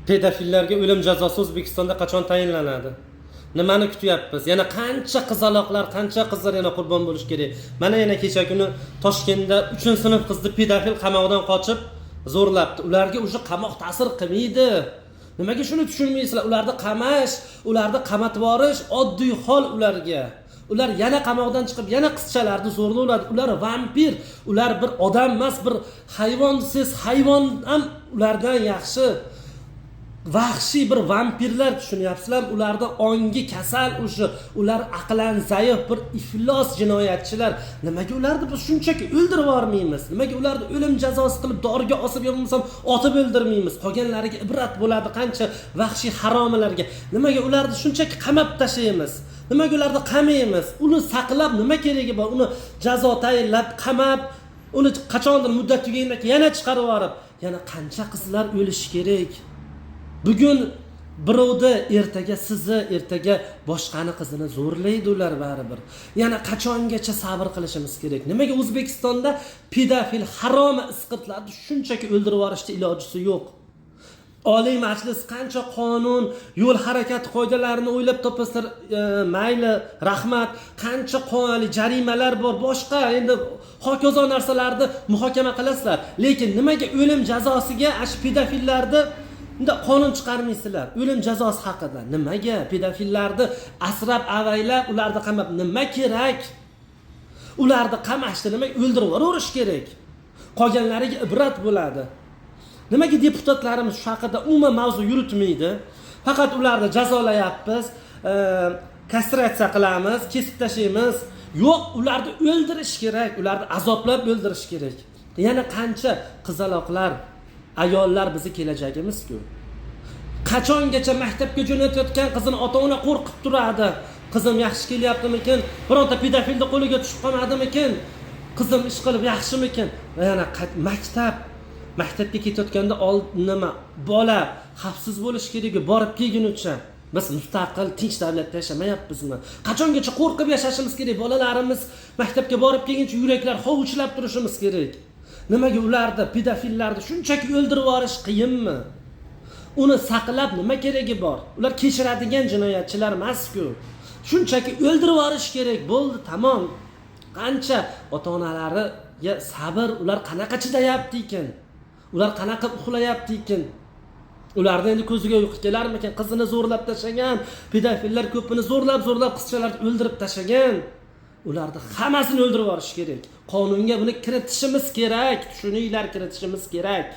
Pedofillarga o'lim jazosi O'zbekistonda qachon tayinlanadi? Nimani kutyapmiz? Yana qancha qizaloqlar, qancha qizlar yana qurbon bo'lish kerak? Mana yana kecha kuni Toshkentda 3-sinf qizni pedofil qamoqdan qochib zo'rlabdi. Ularga o'sha qamoq ta'sir qilmaydi. Nimaga shuni tushunmaysizlar? Ularni qamash, ularni qamatib yuborish oddiy hol ularga. Ular yana qamoqdan chiqib, yana qizchalarni zo'rlovladi. Ular vampir, ular bir odam emas, bir hayvon. Siz hayvon ham ulardan yaxshi. Vahshiy bir vampirlar tushunyapsizlar? Ularda ongi kasal o'sha, ular aqlan zaif bir iflos jinoyatchilar. Nimaga ularni biz shunchaki o'ldirib yormaymiz? Nimaga ularni o'lim jazosi qilib doriga osib yo'lmasam otib o'ldirmaymiz? Qolganlariga ibrat bo'ladi qancha vahshiy haromilarga. Nimaga ularni shunchaki qamab tashlaymiz? Nimaga ularni qamaymiz? Uni saqlab nima keragi bor? Uni jazo tayinlab, qamab, uni qachondir muddat tugagandan keyin yana chiqarib yorib, yana qancha qizlar o'lishi kerak? Bugun birovni ertaga sizni, ertaga boshqani qizini zo'rlaydi ular baribir. Yana qachongacha sabr qilishimiz kerak? Nimaga O'zbekistonda pedofil harom isqirtlarni shunchaki o'ldirib yorishda ilojisi yo'q? Oliy Majlis qancha qonun, yo'l harakati qoidalarini o'ylab topasizlar, mayli, rahmat. Qancha qonuniy jarimalar bor, boshqa endi hokazo narsalarni muhokama qilasizlar. Lekin nimaga o'lim jazosiga ash pedofillarni unda qonun chiqarmaysizlar? O'lim jazosi haqida nimaga? Pedofillarni asrab avaylab, ularni qamab nima kerak? Ularni qamashdi, nimaga o'ldirib yuborirish kerak? Qolganlariga ibrat bo'ladi. Nimaga deputatlarimiz shu haqida umuman mavzu yuritmaydi? Faqat ularni jazolayapmiz, kastratsiya qilamiz, kesib tashlaymiz. Yo'q, ularni o'ldirish kerak, ularni azoblab o'ldirish kerak. Yana qancha qizaloqlar, ayollar bizning kelajagimiz-ku. Qachongacha maktabga jo'natayotgan qizini ota-ona qo'rqib turadi. Qizim yaxshi kelyaptimikin? Bironta pedofilning qo'liga tushib qolmadimikin? Qizim ish qilib yaxshimikin? Va yana maktabga ketayotganda nima? Bola xavfsiz bo'lish kerak, borib kelgunicha. Biz mustaqil, tinch davlatda yashamayapmizmi? Qachongacha qo'rqib yashashimiz kerak? Bolalarimiz maktabga borib kelguncha yuraklar hovuchlab turishimiz kerak. Nimaga ularni, pedofillarni shunchaki o'ldirib yuborish qiyinmi? Uni saqlab nima keragi bor? Ular kechiradigan jinoyatchilar emas-ku. Shunchaki o'ldirib yuborish kerak. Bo'ldi, tamom. Qancha ota-onalariga sabr, ular qanaqa chidayapti ekan? Ular qanaqa uxlayapti ekan? Ularning endi ko'ziga uyqu kelarmikan? Qizini zo'rlab tashlagan, pedofillar ko'pini zo'rlab qizchalarni o'ldirib tashlagan. Ularni hammasini o'ldirib yuborish kerak. Qonunga buni kiritishimiz kerak. Tushuninglar, kiritishimiz kerak.